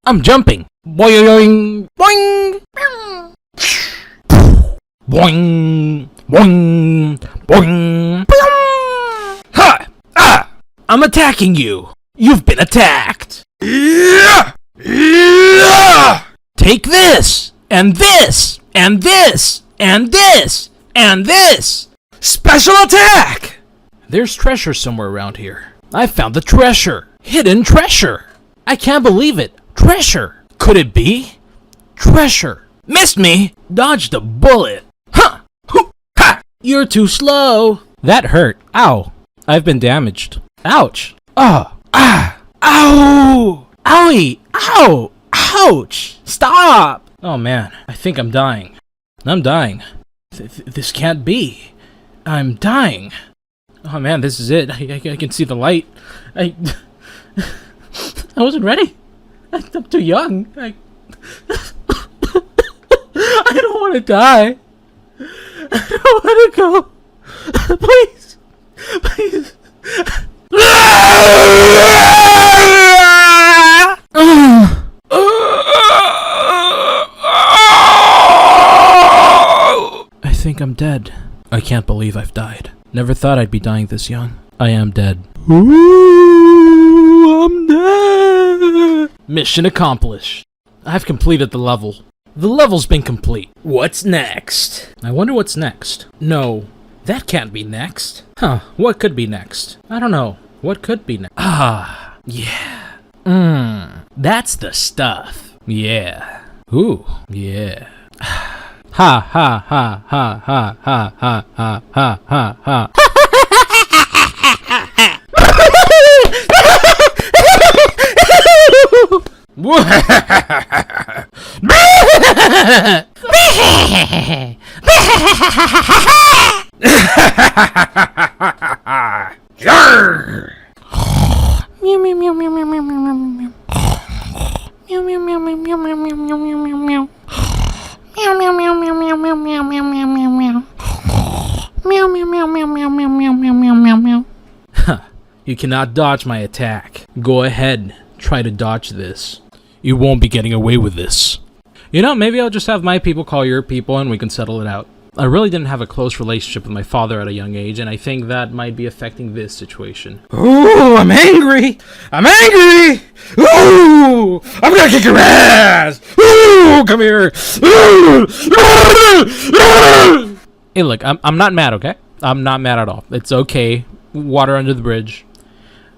I'm jumping. Boing, boing, boing, boing, boing, boing. Ha! Ah! I'm attacking you. You've been attacked. Yeah! Yeah! Take this, and this, and this, and this, and this. Special attack! There's treasure somewhere around here. I found the treasure. Hidden treasure. I can't believe it. Treasure. Could it be? Treasure. Missed me. Dodged a bullet. Huh. Ha. You're too slow. That hurt. Ow. I've been damaged. Ouch. Oh. Ah. Ow. Owie. Ow. Ouch. Stop. Oh man. I think I'm dying. I'm dying. This can't be. I'm dying. Oh man, this is it. I can see the light. I wasn't ready. I'm too young. I don't want to die. I don't want to go. Please. Please. I think I'm dead. I can't believe I've died. Never thought I'd be dying this young. I am dead. Ooh, I'm dead. Mission accomplished. I've completed the level. The level's been complete. What's next? I wonder what's next. No, that can't be next. Huh, what could be next? I don't know. What could be next? Ah, yeah. That's the stuff. Yeah. Ooh, yeah. Ha ha ha ha ha ha ha ha ha ha ha. Meow meow meow meow meow meow meow meow meow. Meow meow meow meow meow meow meow meow meow meow meow. Meow meow meow meow meow meow meow meow meow meow meow. Meow meow meow meow meow meow meow meow meow meow meow. Huh. You cannot dodge my attack. Go ahead. Try to dodge this. You won't be getting away with this. You know, maybe I'll just have my people call your people and we can settle it out. I really didn't have a close relationship with my father at a young age, and I think that might be affecting this situation. Ooh, I'm angry! I'm angry! Ooh! I'm gonna kick your ass! Ooh, come here! Hey, look, I'm not mad, okay? I'm not mad at all. It's okay. Water under the bridge.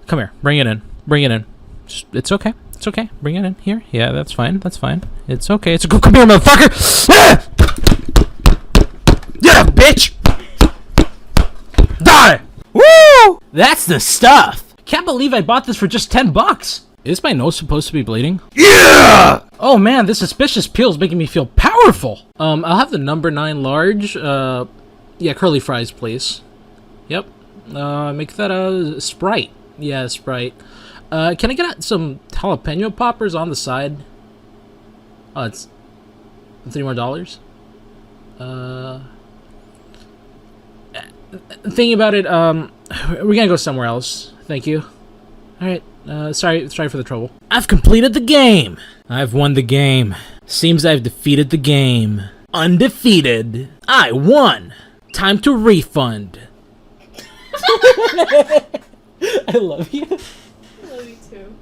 Come here. Bring it in. Bring it in. It's okay. It's okay. Bring it in. Here. Yeah, that's fine. That's fine. It's okay. It's a come here, motherfucker! Ah! Yeah, bitch! Die! Woo! That's the stuff! Can't believe I bought this for just $10. Is my nose supposed to be bleeding? Yeah! Oh man, this suspicious peel is making me feel powerful. I'll have the number 9 large. Yeah, curly fries, please. Yep. Make that a Sprite. Yeah, Sprite. Can I get some jalapeno poppers on the side? Oh, it's $3 more. Thinking about it, we're gonna go somewhere else. Thank you. Alright, sorry for the trouble. I've completed the game! I've won the game. Seems I've defeated the game. Undefeated. I won! Time to refund. I love you. I love you too.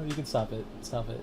You can stop it. Stop it.